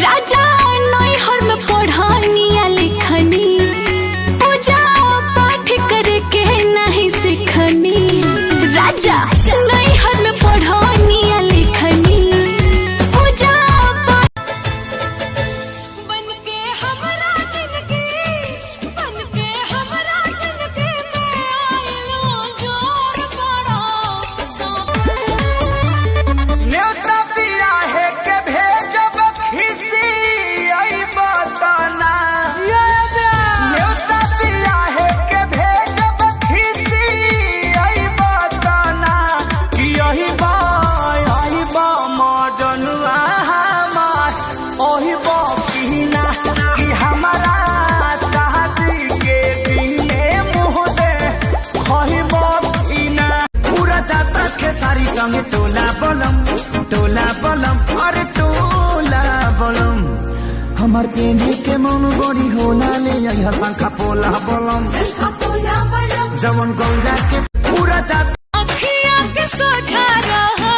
राजा नैहर में पढ़निया लिखनी, पूजा पाठ करे के नहीं सिखनी। राजा नैहर में पढ़निया लिखनी, पूजा पाठ बनके हमरा जिंदगी, बनके हमरा जिंदगी में आइलो जोड़ बड़ा न्योता पिया है के भेजब खिसी आई बताना। न्योता पिया है के भेजब खिसी आई बताना कि यही बा मदनुआ हमार ओही बा पीना कि हमारा शादी के दिने मुँह दे खही बा पीना। पूरा जाता के सारी संगे टोला बलम अरे टोला बलम हमार पेंडी के मन बड़ी होला ले यहाँ शंखा पोला बलम जवन गौरा के पूरा जाता अखियाँ के सोझा रहा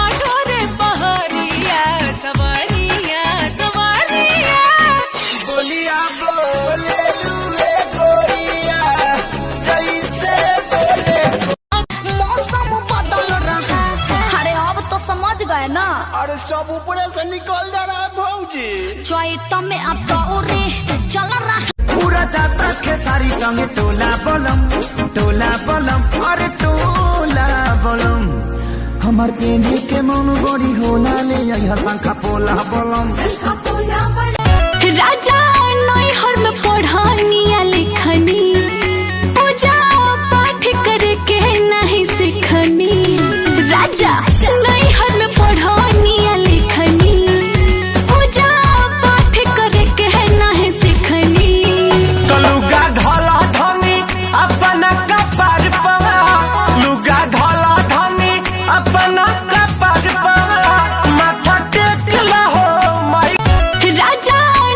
आठोरे पहरिया सवारिया सवारिया। बोलिया बोले लुए गोरिया जैसे बोले। मौसम बदल रहा है, अरे अब तो समझ गए ना। अरे सब ऊपरे से निकल जा रहा है भौजी। चैत में अब दौरे चल रहा है। पूरा जाता के सारी संगे टोला बलम अरे टोला बलम हमार पेंडी के मन बड़ी होला ले यहाँ शंखा पोला बलम राजा